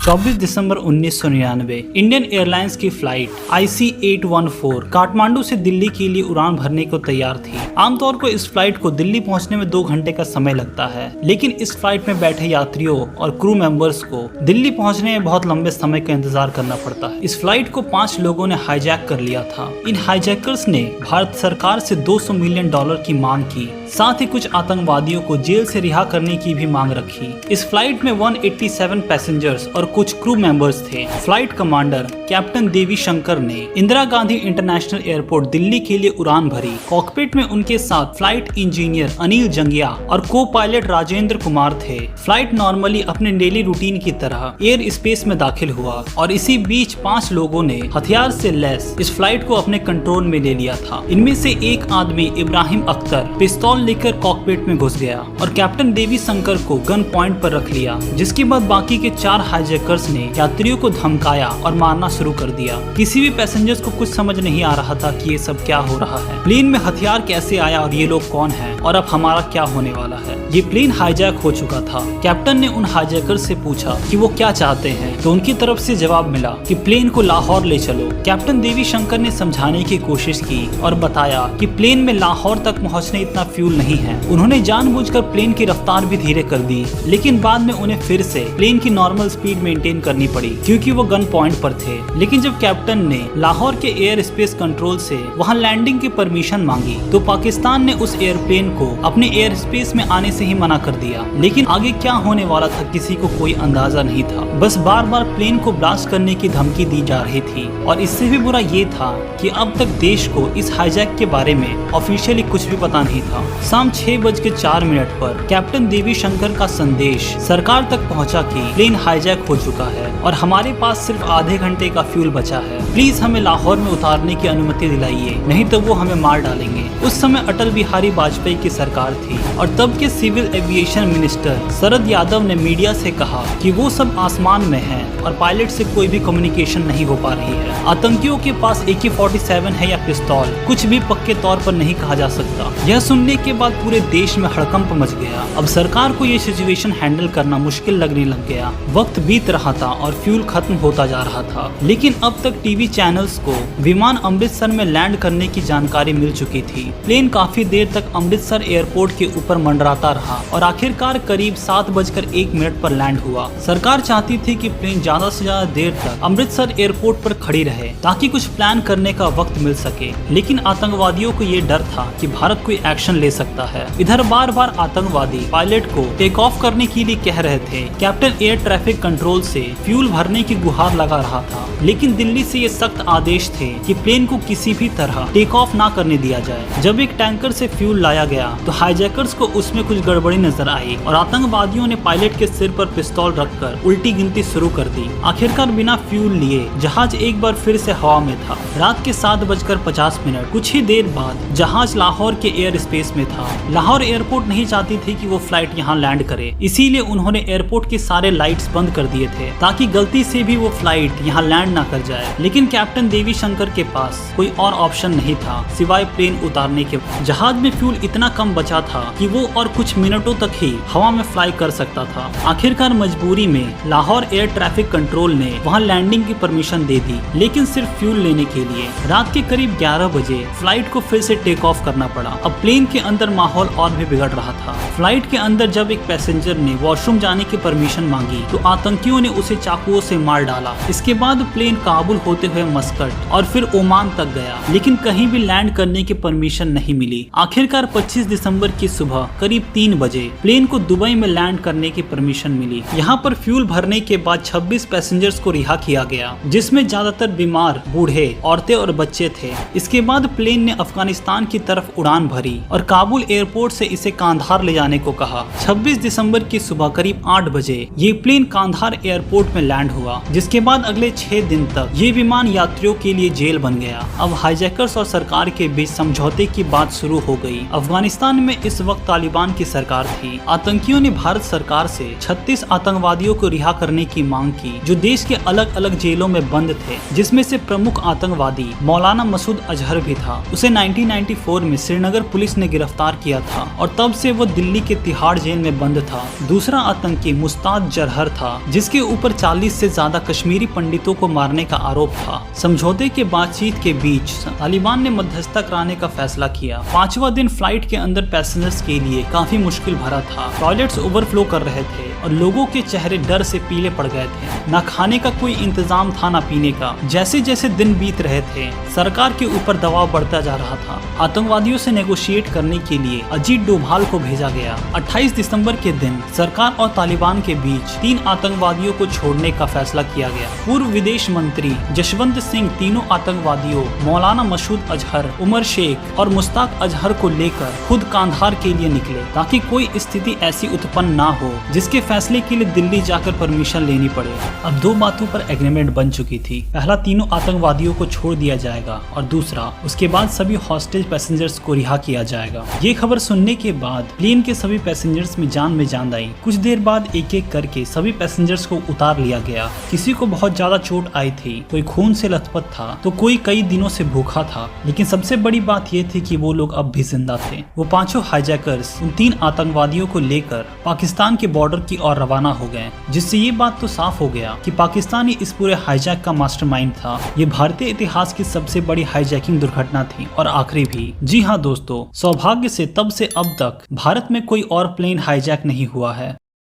24 दिसंबर 1999 Indian airlines की flight IC-814 Kathmandu से दिल्ली के लिए उड़ान भरने को तैयार थी। आमतौर पर इस फ्लाइट को दिल्ली पहुंचने में 2 घंटे का समय लगता है, लेकिन इस फ्लाइट में बैठे यात्रियों और क्रू मेंबर्स को दिल्ली पहुंचने में बहुत लंबे समय का इंतजार करना पड़ता है। इस फ्लाइट को 5 लोगों ने हाईजैक कर लिया था। इन हाईजैकर्स ने भारत सरकार से $200 मिलियन की मांग की, साथ ही कुछ आतंकवादियों को जेल से रिहा करने की भी मांग रखी। इस फ्लाइट में 187 पैसेंजर्स और कुछ क्रू मेंबर्स थे। फ्लाइट कमांडर कैप्टन देवी शंकर ने इंदिरा गांधी इंटरनेशनल एयरपोर्ट दिल्ली के लिए उड़ान भरी। कॉकपिट में उनके साथ फ्लाइट इंजीनियर अनिल जंगिया और को पायलट राजेंद्र कुमार थे। फ्लाइट नॉर्मली अपने डेली रूटीन की तरह एयर स्पेस में दाखिल हुआ और इसी बीच 5 लोगों ने हथियार से लैस इस फ्लाइट को अपने कंट्रोल में ले लिया था। इनमें से एक आदमी इब्राहिम अख्तर पिस्तौल लेकर कॉकपिट में घुस गया और कैप्टन देवी शंकर को गन पॉइंट पर रख लिया, जिसके बाद बाकी के 4 हाईजैकर्स ने यात्रियों को धमकाया और मारना शुरू कर दिया। किसी भी पैसेंजर्स को कुछ समझ नहीं आ रहा था कि ये सब क्या हो रहा है। प्लेन में हथियार कैसे आया और ये लोग कौन हैं और अब हमारा क्या होने वाला है। ये प्लेन हाईजैक हो चुका था। कैप्टन ने उन हाईजैकर से पूछा कि वो क्या चाहते हैं, तो उनकी तरफ से जवाब मिला कि प्लेन को लाहौर ले चलो। कैप्टन देवी शंकर ने समझाने की कोशिश की और बताया कि प्लेन में लाहौर तक पहुंचने इतना फ्यूल नहीं है। उन्होंने जानबूझकर प्लेन की रफ्तार भी धीरे कर दी, लेकिन बाद में उन्हें फिर से प्लेन की नॉर्मल स्पीड मेंटेन करनी पड़ी क्योंकि वो गन पॉइंट पर थे। लेकिन जब कैप्टन ने लाहौर के एयर स्पेस कंट्रोल से वहां लैंडिंग की परमिशन मांगी, तो पाकिस्तान ने उस एयरप्लेन को अपने एयर स्पेस में आने से ही मना कर दिया। लेकिन आगे क्या होने वाला था किसी को कोई अंदाजा नहीं था। बस बार बार प्लेन को ब्लास्ट करने की धमकी दी जा रही थी और इससे भी बुरा ये था कि अब तक देश को इस हाईजैक के बारे में ऑफिशियली कुछ भी पता नहीं था। शाम 6:04 पर कैप्टन देवी शंकर का संदेश सरकार तक पहुंचा कि प्लेन हाईजैक हो चुका है और हमारे पास सिर्फ आधे घंटे का फ्यूल बचा है। प्लीज हमें लाहौर में उतारने की अनुमति दिलाइए, नहीं तो वो हमें मार डालेंगे। उस समय अटल बिहारी वाजपेयी की सरकार थी और तब के civil aviation minister Sharad Yadav ने मीडिया से कहा कि वो सब आसमान में हैं और पायलट से कोई भी कम्युनिकेशन नहीं हो पा रही है। आतंकियों के पास AK-47 है या पिस्तौल, कुछ भी पक्के तौर पर नहीं कहा जा सकता। यह सुनने के बाद पूरे देश में हड़कंप मच गया। अब सरकार को ये सिचुएशन हैंडल करना मुश्किल लगने लग गया। वक्त बीत रहा था और फ्यूल खत्म होता जा रहा था, लेकिन अब तक टीवी चैनल्स को विमान अमृतसर में लैंड करने की जानकारी मिल चुकी थी। प्लेन काफी देर तक अमृतसर एयरपोर्ट के ऊपर मंडराता रहा और आखिरकार करीब 7:01 पर लैंड हुआ। सरकार चाहती थी कि प्लेन ज्यादा से ज्यादा देर तक अमृतसर एयरपोर्ट पर खड़ी रहे ताकि कुछ प्लान करने का वक्त मिल सके, लेकिन आतंकवादियों को ये डर था कि भारत कोई एक्शन ले सकता है। इधर बार बार आतंकवादी पायलट को टेक ऑफ करने के लिए कह रहे थे। कैप्टन एयर ट्रैफिक कंट्रोल से फ्यूल भरने की गुहार लगा रहा था, लेकिन दिल्ली से ये सख्त आदेश थे कि प्लेन को किसी भी तरह टेक ऑफ ना करने दिया जाए। जब एक टैंकर से फ्यूल लाया गया तो हाईजैकर्स को उसमें कुछ गड़बड़ी नजर आई और आतंकवादियों ने पायलट के सिर पर पिस्तौल रखकर उल्टी गिनती शुरू कर दी। आखिरकार बिना फ्यूल लिए जहाज एक बार फिर से हवा में था। रात के 7:50 कुछ ही देर बाद जहाज लाहौर के एयर स्पेस में था। लाहौर एयरपोर्ट नहीं चाहती थी कि वो फ्लाइट यहाँ लैंड करे, इसीलिए उन्होंने एयरपोर्ट के सारे लाइट्स बंद कर दिए थे ताकि गलती से भी वो फ्लाइट यहाँ लैंड ना कर जाए। लेकिन कैप्टन देवी शंकर के पास कोई और ऑप्शन नहीं था सिवाय प्लेन उतारने के। जहाज में फ्यूल इतना कम बचा था कि वो और कुछ मिनटों तक ही हवा में फ्लाई कर सकता था। आखिरकार मजबूरी में लाहौर एयर ट्रैफिक कंट्रोल ने वहाँ लैंडिंग की परमिशन दे दी, लेकिन सिर्फ फ्यूल लेने के लिए। रात के करीब 11 बजे फ्लाइट को फिर से टेक ऑफ करना पड़ा। अब प्लेन के अंदर माहौल और भी बिगड़ रहा था। फ्लाइट के अंदर जब एक पैसेंजर ने वॉशरूम जाने की परमिशन मांगी तो आतंकियों ने उसे चाकुओं से मार डाला। इसके बाद प्लेन काबुल होते हुए मस्कट और फिर ओमान तक गया, लेकिन कहीं भी लैंड करने की परमिशन नहीं मिली। आखिरकार 25 दिसंबर की सुबह करीब 3 बजे प्लेन को दुबई में लैंड करने की परमिशन मिली। यहाँ पर फ्यूल भरने के बाद 26 पैसेंजर्स को रिहा किया गया, जिसमें ज्यादातर बीमार, बूढ़े, औरतें और बच्चे थे। इसके बाद प्लेन ने अफगानिस्तान की तरफ उड़ान भरी और काबुल एयरपोर्ट से इसे कांधार ले जाने को कहा। 26 दिसंबर की सुबह करीब 8 बजे ये प्लेन कांधार एयरपोर्ट में लैंड हुआ, जिसके बाद अगले 6 दिन तक ये विमान यात्रियों के लिए जेल बन गया। अब हाईजैकर्स और सरकार के बीच समझौते समझौते की बात शुरू हो गई। अफगानिस्तान में इस वक्त तालिबान की सरकार थी। आतंकियों ने भारत सरकार से 36 आतंकवादियों को रिहा करने की मांग की जो देश के अलग अलग जेलों में बंद थे, जिसमें से प्रमुख आतंकवादी मौलाना मसूद अजहर भी था। उसे 1994 में श्रीनगर पुलिस ने गिरफ्तार किया था और तब से वो दिल्ली के तिहाड़ जेल में बंद था। दूसरा आतंकी मुस्ताद जरहर था, जिसके ऊपर 40 से ज्यादा कश्मीरी पंडितों को मारने का आरोप था। समझौते के बातचीत के बीच तालिबान ने मध्यस्थता कराने का फैसला किया। 5वां दिन फ्लाइट के अंदर पैसेंजर्स के लिए काफी मुश्किल भरा था। टॉयलेट्स ओवरफ्लो कर रहे थे और लोगों के चेहरे डर से पीले पड़ गए थे। न खाने का कोई इंतजाम था न पीने का। जैसे जैसे दिन बीत रहे थे, सरकार के ऊपर दबाव बढ़ता जा रहा था। आतंकवादियों से नेगोशिएट करने के लिए अजीत डोभाल को भेजा गया। 28 दिसंबर के दिन सरकार और तालिबान के बीच 3 आतंकवादियों को छोड़ने का फैसला किया गया। पूर्व विदेश मंत्री जशवंत सिंह तीनों आतंकवादियों मौलाना मसूद अजहर, उमर शेख और मुश्ताक अजहर को लेकर खुद कांधार के लिए निकले, ताकि कोई स्थिति ऐसी उत्पन्न ना हो जिसके फैसले के लिए दिल्ली जाकर परमिशन लेनी पड़े। अब 2 बातों पर एग्रीमेंट बन चुकी थी। पहला, तीनों आतंकवादियों को छोड़ दिया जाएगा और दूसरा, उसके बाद सभी हॉस्टेज पैसेंजर्स को रिहा किया जाएगा। ये खबर सुनने के बाद प्लेन के सभी पैसेंजर्स में जान आई। कुछ देर बाद एक एक करके सभी पैसेंजर्स को उतार लिया गया। किसी को बहुत ज्यादा चोट आई थी, कोई खून से लथपथ था तो कोई कई दिनों से भूखा था। लेकिन सबसे बड़ी बात ये थी कि वो लोग अब भी जिंदा थे। वो 5 हाईजैकर्स उन 3 आतंकवादियों को लेकर पाकिस्तान के बॉर्डर की ओर रवाना हो गए, जिससे ये बात तो साफ हो गया कि पाकिस्तान ही इस पूरे हाईजैक का मास्टरमाइंड था। ये भारतीय इतिहास की सबसे बड़ी हाईजैकिंग दुर्घटना थी और आखिरी भी। जी हाँ दोस्तों, सौभाग्य से तब से अब तक भारत में कोई और प्लेन हाईजैक नहीं हुआ है।